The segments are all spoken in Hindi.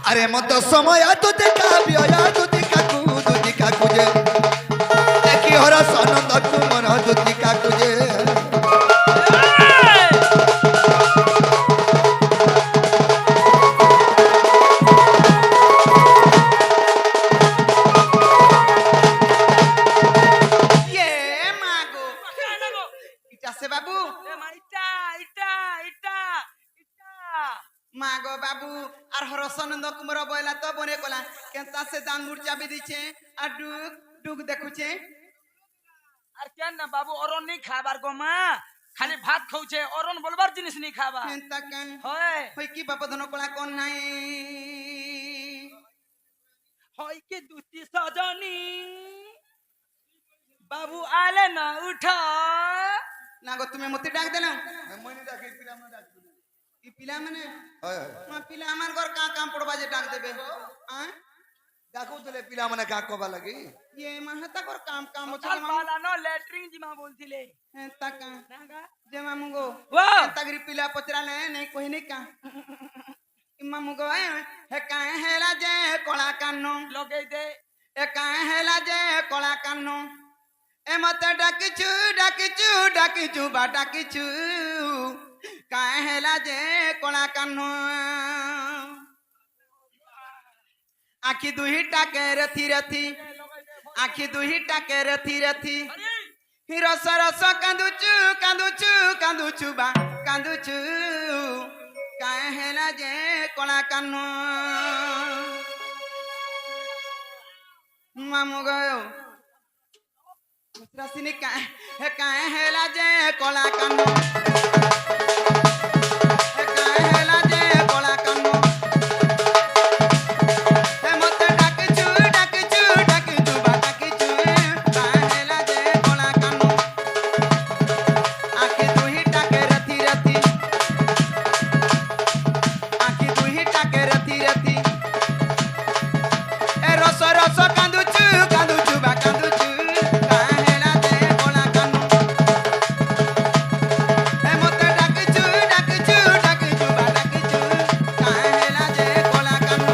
আরে মত সময় তুতে কাব্য তুতি কাকু যে দেখি হরস আনন্দ তুমর তুতি কাকু যে মাগো বাবু আর হরসানন্দ কুমার বইলা তো বনে কলা কেনতা সে দানমুর চাবি দিছে আর ডুক ডুক দেখুছে আর কেন না বাবু অরণ নেই খাবার গো মা খালি ভাত খাউছে অরণ বলবার জিনিস নেই খাবা কেনতা কেন হয় হই কি বাপ ধন কলা কোন নাই হয় কি দুটি সজনী বাবু আলে না উঠা না গো তুমি মতে ডাক দেলা মনে ডাকি পিলা মনে ডাকি ই পিলা মানে হয় হয় মা পিলা আমার ঘর কা কাম পড়বা যে ডাক দেবে হ্যাঁ ডাকু তলে পিলা মানে কা কবা লাগি ये महता कर काम काम চল चल পালা ন লেট্রিন জিমা বলছিলে तका নাগা जे मामुगो वा तगरी पिला पचरा ले नहीं कोई नहीं का इम्मा मुगो हे काहे हेला जे कोला कानो লগাই দে ए काहे हेला जे कोला कानो ए मत डाकिचू बा डाकिचू काहे हेला जे कोला कानो आखी दुही टाके रथी रथी आखी दुही टाके रथी रथी रस रस कांदुचू बा कांदुचू काहे हेला जे कोला कानो मामू गयो रसिनी काहे हेला जे कोला कानो हे काहे हेला जे कोला कानो हे मत डाकिचू बा डाकिचू काहे हेला जे कोला कानो आखी दुही टाके रथी रथी आखी दुही टाके रथी रथी ए रस रस कांदुचू बा कांदुचू काहे हेला जे कोला कानो ए मत डाकिचू बा डाकिचू काहे हेला जे कोला कानो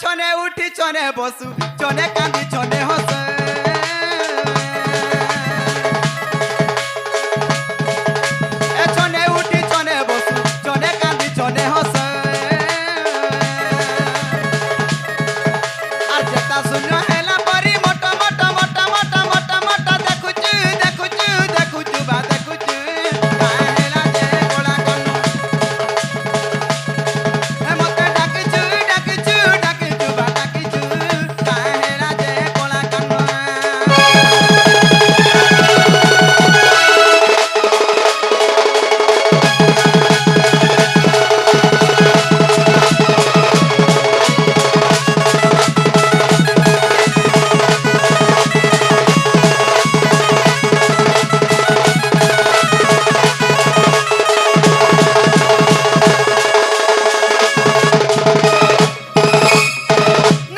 ছনে উঠি ছনে বসু ছনে কান্দি ছনে হসে এ ছনে উঠি ছনে বসু ছনে কান্দি ছনে হসে আর যেটা শূন্য হেলা পরি মোটা দেখুচু বা দেখুচু কাহে হেলা যে কোলা কানো हे मते डाकिचू बा डाकिचू काहे हेला जे कोला कानो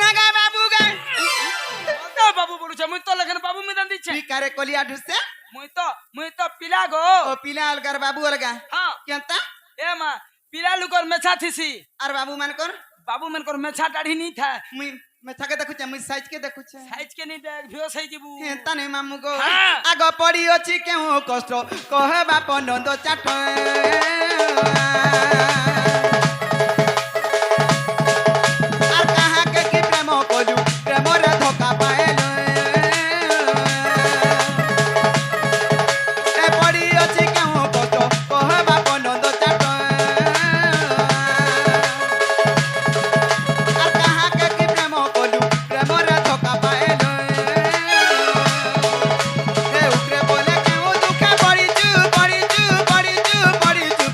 नागा बाबू गा তো বাবু বলছে মুই তো লেখেন বাবু মিদান দিচ্ছে पिकारे कोलिया ढुसे মুই তো পিলা গো ओ पिला अलगर बाबू अलगा হ্যাঁ केंता এ মা পিলা লুকর মেছা থিসি और बाबू मान कर বাবু মেনকর মেছা দাড়ি নি থা मुई मैं थके देखुचे मुई साइज के देखुचे সাইজ কে নি দেখ ভিও সাই জিবু केंता नहीं मामू गो हाँ। आग पड़ी अछि केहू कष्ट कहे बाप नंद चाट আর কাহাকে কি প্রেম কলু প্রেমরে ধোকা পাইলো এ পড়ি ଅଛି কেউ কষ্ট কহে বাপ নন্দ চাট আর কাহাকে কি প্রেম কলু প্রেমরে ধোকা পাইলো এ উঠরে বলে কেউ দুঃখে পড়িচু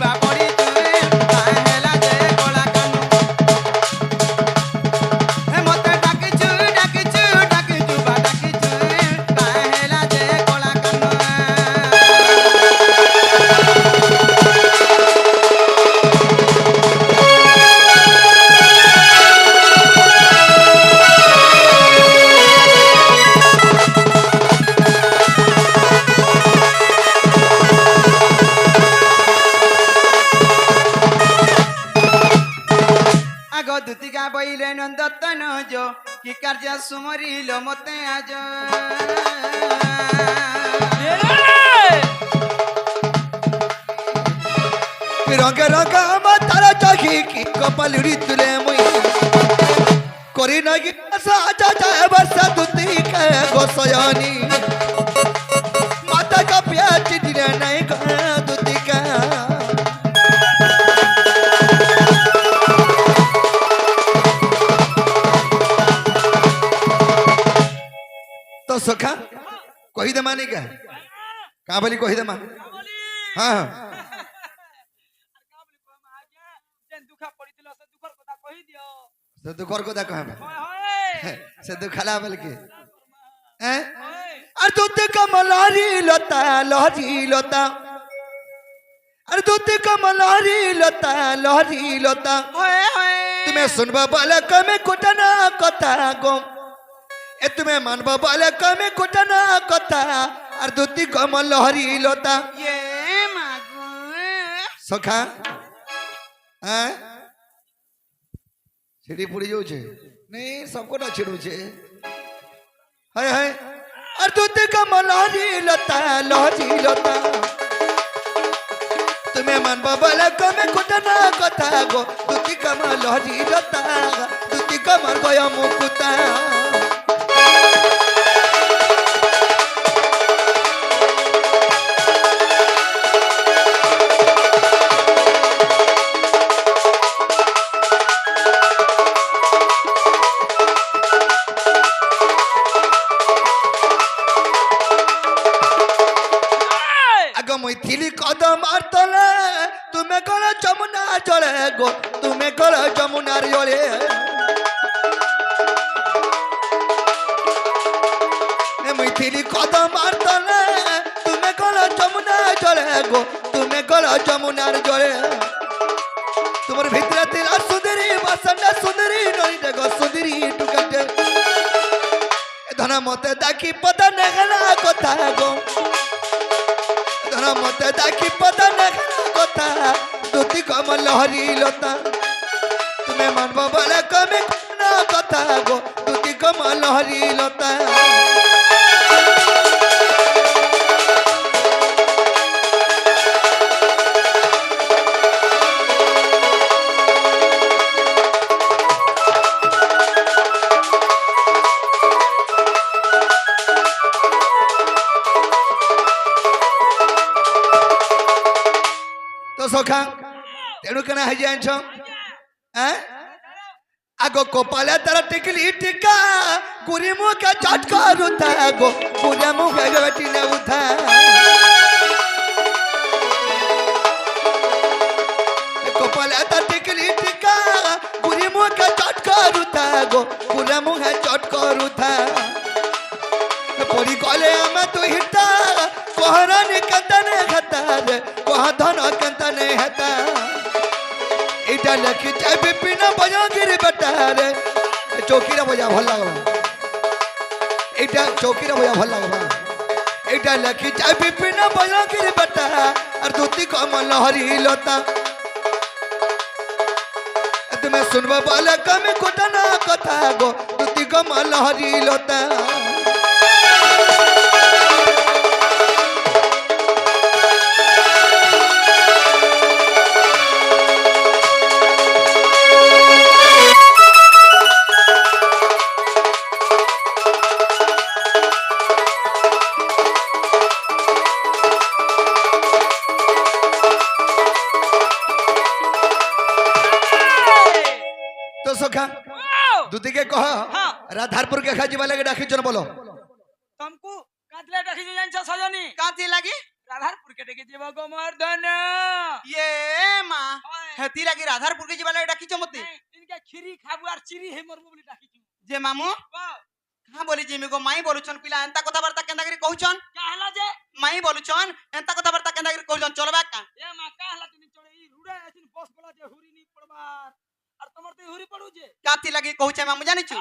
বা পড়িচু কাহে হেলা দুতিকা বইলে নন্দতন যো কি কার্য সুমরিল মতে আজ রঙে রঙা আমার তারা চাকি কি কপাল তুলে মুই করি নাকি সাজা যায় বর্ষা দুতিকা গোসয়ানি মাতা কাপিয়া চিঠিরে নাই দুতিকা तो सखा कही दे मानी क्या कहाँ बोली कही दे मा हाँ हाँ से दुखर को देखो हमें से दुखला बोल के हैं अरे दूध का मलारी लता लहरी लता अरे दूध का मलारी लता लहरी लता तुम्हें सुनबा बोले कमे कुटना कथा गो ए तुम्हें मानबा बोले कमे कुटना कथा और दूती कमल लहरी लता ये मागो सखा हैं सीढ़ी पुड़ी जाऊ छे नहीं सबको ना छिड़ू छे हाय हाय और दूती कमल लहरी लता तुम्हें मानबा बोले कमे कुटना कथा गो दूती कमल लहरी लता दूती कमल गया मुकुता मैथिली कदम आरतले तुम्हें कल जमुना जले गो तुम्हें कल जमुनार जले मैथिली कदम आरतले तुम्हें कल जमुना जले गो तुम्हें कल जमुनार जले तुम्हार भितरे तिला सुंदरी बसंडा सुंदरी नई देखो सुंदरी टुकटे धना मते दाखी पता नेगला कथा गो मते दाखी पता नेगला कथा दूती कमल लहरी लता तुम्हें मानबा बोले कमे ना कथा गो दूती कमल लहरी लता तो सखा तेणु कना है जान छो हैं आगो कोपाले तारा टिकली टिका गुरी मुंह का चटका रुता गो गुरी मुंह के बेटी ने उठा कोपाले तारा टिकली टिका गुरी मुंह का चटका रुता गो गुरी मुंह है चटका रुता पड़ी गले आमे तू हिटा कोहरा निकंतने खता रे कोहा धन कंतने हता इटा लखी चाय बिपिना बजा गिर बटा रे चौकीरा बजा भल लागबा इटा चौकीरा बजा भल लागबा इटा लखी चाय बिपिना बजा गिर बटा और दूती कमल लहरी लता तुम्हें सुनबा बोले कमे कुटना कथा गो दूती कमल लहरी लता तो सखा दूती के कह राधारपुर के खाजी वाले के डाकी चल बोलो तुमको कातले डाकी जे जानछ सजनी काथी लागी राधारपुर के देखे जीव गोवर्धन ये मां हेती लागी राधारपुर के जीवाले डाकी चमते इनके खीरी खाबु आर चिरी हे मरबो बोली डाकी जे मामू कहां बोली जिमी को माई बोलुछन पिला एंता कथा वार्ता केंदा करी कहउछन का हला जे माई बोलुछन एंता कथा वार्ता केंदा करी कहउछन चलबा का ए मां का हला तिनी चले ई रुडा आसिन बस बोला जे हुरी नी पड़बार और तमर ते हुरी पड़ू जे काथी लागी कहउछे मामू जानि छु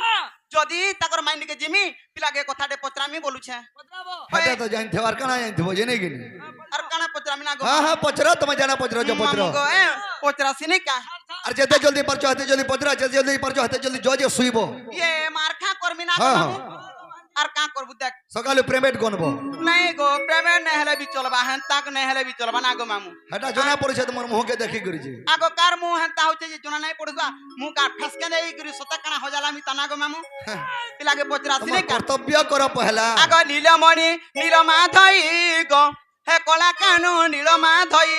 जदी ताकर माइंड के जिमी पिला के कथाटे पचरामी बोलुछे पचराबो हटा तो जान थे और कना जान थे जेने कि और कना पचरामी ना गो हां हां पचरा तुम जाना पचरा जो पचरा मामू गो ए पचरा सिने का আর যেতে জলদি পারছো হাতে জলদি পচরা যেতে জলদি পারছো হাতে জলদি জজে শুইব ইয়ে মারখা করবি না গো হ্যাঁ, মামু আর কা করবু দেখ সকালে পেমেন্ট গনব নাই গো পেমেন্ট নাই হেলে বি চলবা হেন তাক নাই হেলে বি চলবা না গো মামু হেটা জনা পড়ছে তোমার মুহকে দেখি করিছি আগো কার মু হেনতা হচ্ছে যে জনা নাই পড়বা মু কা ঠসকে দেই করি সতা কানা হজালামি তানা গো মামু পিলাকে পচরা তোমার সিনে কা কর্তব্য কর পহলা আগো নীলমণি নীলমা ধই গো হে কলা কানু নীলমা ধই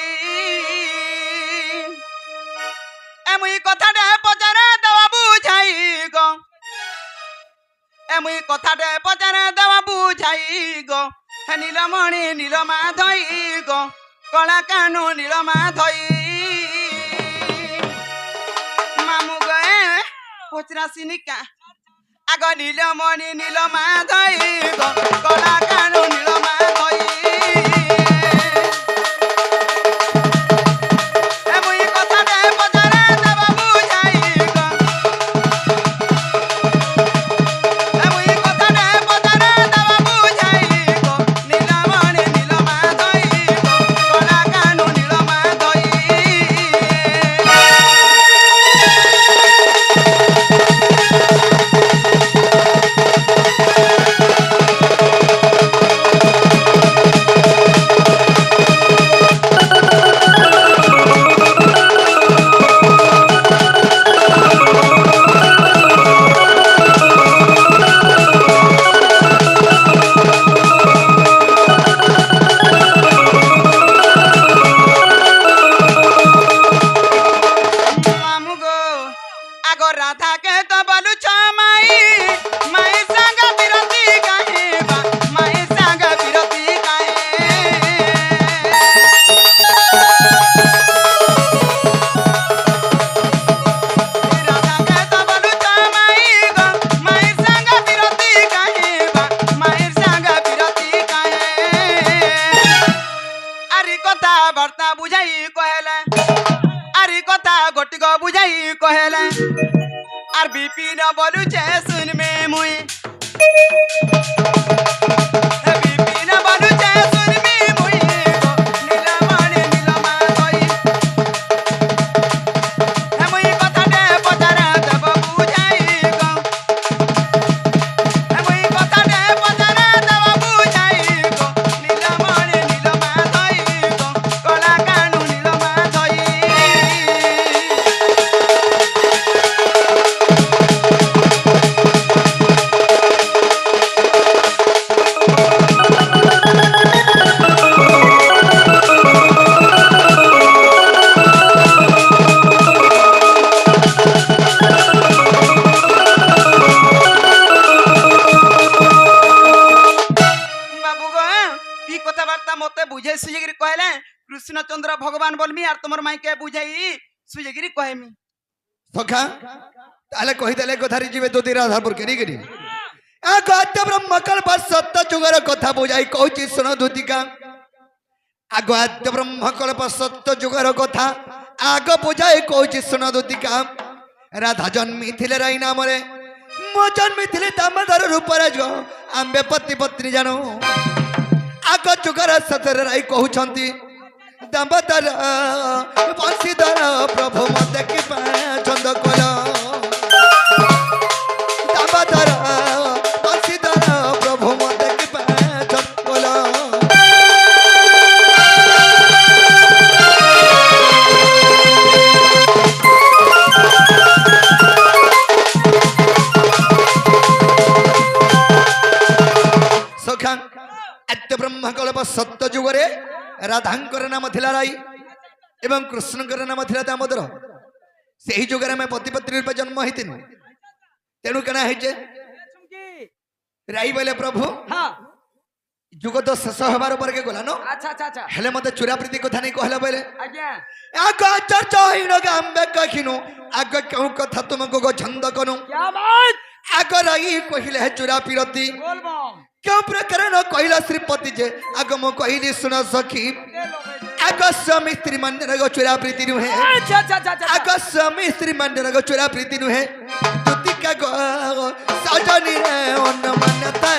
এমুই কথাটা পচারে দেওয়া বুঝাই গো এমুই কথাটা পচারে দেওয়া বুঝাই গো হে নীলমণি নীলমা ধই গো কলা কানু নীলমা ধই মামু গে পচরা সিনিকা আগ নীলমণি নীলমা ধই গো কলা কানু নীলমা ধই এমুই কথাটা পচারে দেওয়া বুঝাই গো এমুই কথাটা পচারে দেওয়া বুঝাই গো নীলমণি নীলমা ধই গো কলা কানু নীলমা ধই মামু গো আগ রাধা কে তো বলু মাই মাই সাঙ্গ বিরতি গাহে বা মাই সাঙ্গ বিরতি গাহে রাধা কে তো বলু মাই গো মাই সাঙ্গ বিরতি গাহে বা মাই সাঙ্গ বিরতি গাহে আরি কথা বার্তা বুঝাই কহেলা আরি কথা গটিক বুঝাই কহেলা আর বিপিন বলুছে শুনবে মুই বিপিন বলুছে শুনবি মুই গো নীলমণি নীলমা ধই মুই কথাতে পচারা দেব বুঝাই গো মুই কথাতে পচারা দেব বুঝাই গো নীলমণি নীলমা ধই গো কলা কানু নীলমা ধই বাবু গো কি কথাবার্তা মতে বুঝাই সুজগিরি কহেলে কৃষ্ণচন্দ্র ভগবান বলমি আর তোমার মাইকে বুঝাই সুজগিরি কহেমি সখা তাহলে কহিদেলে কথারি যাবে দুদি রাধাপুর কেনি কেনি আগ আদ্য ব্রহ্ম কল্প সত্য যুগর কথা বুঝাই কହୁছি শুন দুতিকা আগ আদ্য ব্রহ্ম কল্প সত্য যুগর কথা আগ বুঝাই কହୁছি শুন দুতিকা রাধা জন্মি থিলে রাই নামরে মো জন্মি থিলে দামোদর রূপরে যো আম্বে পতি পত্নী জানো আগ যুগର ସତରେ ରାଇ କହୁଛନ୍ତି ଦାମୋଦର ବଂଶୀଧର ପ୍ରଭୁ ମତେ କି ଛନ୍ଦ କଲ ଦାମୋଦର ବଂଶୀଧର ପ୍ରଭୁ ମତେ କି ଛନ୍ଦ କଲ ସଖା ଆଦ୍ୟ ବ୍ରହ୍ମ କଳ୍ପ ସତ୍ୟ ଯୁଗରେ ରାଧାଙ୍କର ନାମ ଥିଲା ରାଇ ଏବଂ କୃଷ୍ଣଙ୍କର ନାମ ଥିଲା ଦାମୋଦର ସେହି ଯୁଗରେ ଆମେ ପତି ପତ୍ନୀ ରୂପେ ଜନ୍ମ ହେଇଥିଲୁ ତେଣୁ କେଣା ହେଇଛେ ରାଇ ବୋଇଲେ ପ୍ରଭୁ हाँ ଯୁଗ ତ ଶେଷ ହେବାର ପରେ ଗଲା ନ अच्छा अच्छा अच्छा ହେଲେ ମତେ ଚୁରାପ୍ରୀତି କଥା ନେଇ କହିଲା ବୋଇଲେ आज्ञा ଆଗ ଚର୍ଚ୍ଚ ହୀନ ଗାମ୍ବେ କଖିନୁ ଆଗ କେଉଁ କଥା ତୁମକୁ ଛନ୍ଦ କନୁ क्या बात ଆଗ ରାଇ କହିଲେ ହେ ଚୁରା ପିରତି बोल बम क्यों प्रकरण कहला श्रीपति जे आग मो कहली सुन सखी दे लो भाई आग स्वामी स्त्री मंदिर गो चुरा प्रीति नुहे अच्छा अच्छा अच्छा अच्छा आग स्वामी स्त्री मंदिर गो चुरा प्रीति नुहे तुतिका गो सजनी रे अन्न मान्यता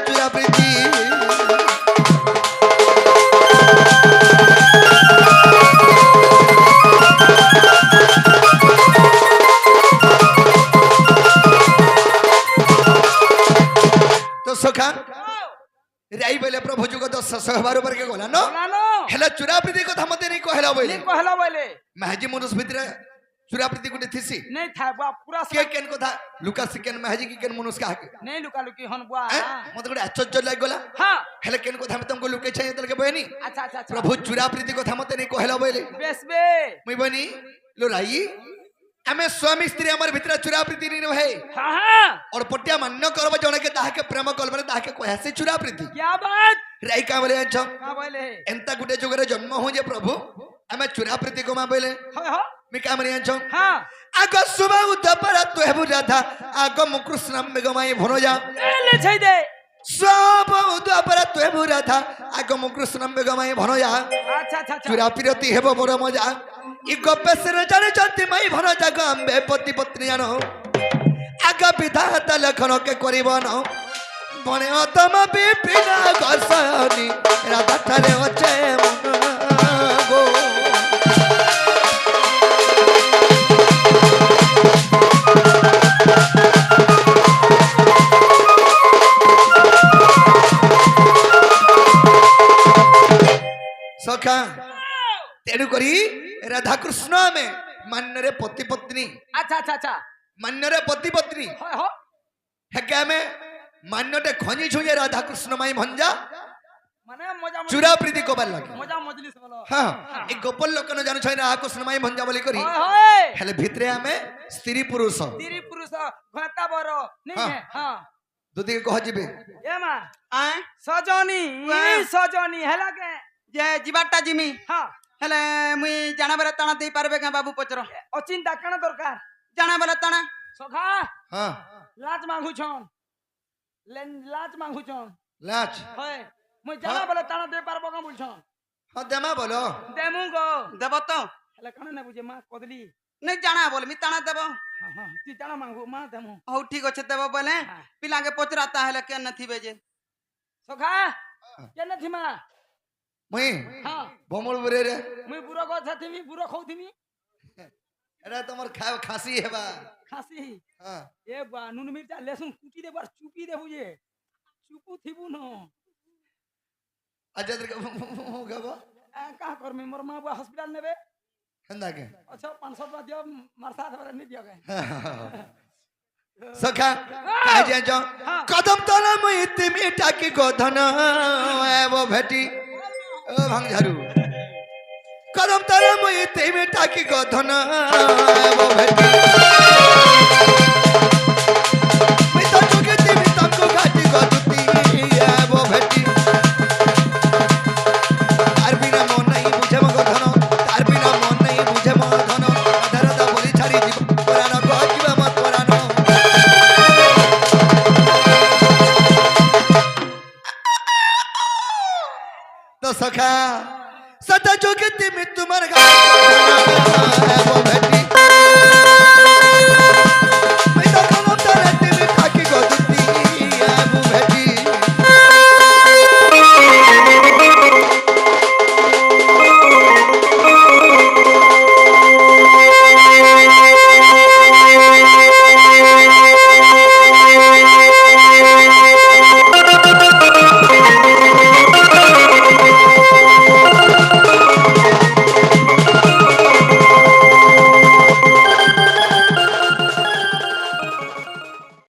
चुरा प्रीति ଶେଷ ହେବାର ଉପରେ କେ ଗଲା ନ बोलानो ହେଲେ ଚୁରା ପ୍ରୀତି କଥା ମତେ ନେଇ କହିଲା ବୋଇଲେ नहीं कहला बोले ମହାଜି ମନୁଷ ଭିତରେ ଚୁରା ପ୍ରୀତି ଗୋଟେ ଥିସି नहीं था बुआ पूरा କେ କେନ୍ କଥା ଲୁକା ସିକେନ୍ ମହାଜି କି କେନ୍ ମନୁଷ କାହାକେ नहीं लुका लुकी हन बुआ ମତେ ଗୋଟେ ଆଶ୍ଚର୍ଯ୍ୟ ଲାଗିଗଲା हाँ ହେଲେ କେନ୍ କଥା ଆମେ ତମକୁ ଲୁକେଇ ଛାଇ ଯେତେବେଳେ ବହିନି अच्छा अच्छा अच्छा ପ୍ରଭୁ ଚୁରା ପ୍ରୀତି କଥା ମତେ ନେଇ କହିଲା ବୋଇଲେ बेस बे ମୁଇଁ ବନି लो ରାଇ ଆମେ ସ୍ୱାମୀ ସ୍ତ୍ରୀ ଆମର ଭିତରେ ଚୁରା ପ୍ରୀତି ନି ରହେ हाँ हाँ और पट्टिया मान्य करब जने के ताहाके प्रेम कलबरे ताहाके कहया से चुरा प्रीति क्या बात राई का बोले छ क्या बोले एंता गुटे जुगरे जन्म हो जे प्रभु हमें चुरा प्रीति को मा बोले हो मी का मरिया छ हाँ आग सुबह उदपर तो हेबु राधा आग मुकृष्ण मेगमाई भनो जा ले छै दे सब उदपर तो हेबु राधा आग मुकृष्ण मेगमाई भनो जा अच्छा अच्छा अच्छा चुरा प्रीति हेबो मोर मजा इ गपेसर जाने जति मई भनो जा गम्बे पति पत्नी जानो आग विधाता लखन के करिबन बने तम बिपिना गसनी राधा ठारे अचे मन गो सखा तेणु करी राधा कृष्ण में मान्य रे पति पत्नी अच्छा अच्छा अच्छा मान्य रे पति पत्नी हो है क्या में मान्यटे खनी छुए राधा कृष्ण माई भंजा माने मजा चुरा प्रीति कोबार लगे मजा मजलिस बोलो हाँ एक गोपाल लोक न जानु छै राधा कृष्ण माई भंजा बोली करी होय होय हेले भितरे हमें स्त्री पुरुष तिरी पुरुष घाता बरो नहीं हाँ। है हां दुदी कह जिबे ए मां आए सजनी वाह। सजनी हेला के जे जीवाटा जिमी हां हेले मुई जाना बेला ताना देई पारबे का बाबू पचरो अचिंता कण दरकार जाना बेला ताना सखा हाँ लाज मांगु छन लाज मांगु छन लाच होय মই জানা বলে তানা দে পারবো না বলছ हाँ देमा बोलो দেমু গো देबो तो হেলে কানে না বুঝে মা কদলি नहीं जाना बोल मी ताना देबो हां हां ती জানা মাংগু মা দেমু हो ठीक अच्छे देबो बोले हाँ। पिला के पचराता हेले के नथी बेजे সখা কেন থিমা मुई हां बोमल बुरे रे মই বুড়ো কথা থিমি বুড়ো খাউথিমি एरा तमर खाव खासी हेबा খাসি हाँ এ বা নুন মির্চা লেসুন কুটি দেবার চুপি দেবু যে চুপু থিবু ন अजय गबो का करमी मोर मां बुआ हॉस्पिटल नेबे हंदा के अच्छा 500 रुपया दियो मारसा धरे नहीं दियो के सखा कह जे जो कदम तला मुई तिमी टाकी गोधन एबो भेटी ओ भंगझारू कदम तला मुई तिमी टाकी गोधन एबो भेटी मी तो जोगे तिमी तमको घाटी गोदुती एबो भेटी तार बिना मन नहीं बुझे मग धन तार बिना मन नहीं बुझे मग धन अधर दा बोली छाड़ी जीव पुराण को जीव मत पुराण तो सखा सदा जोगे तिमी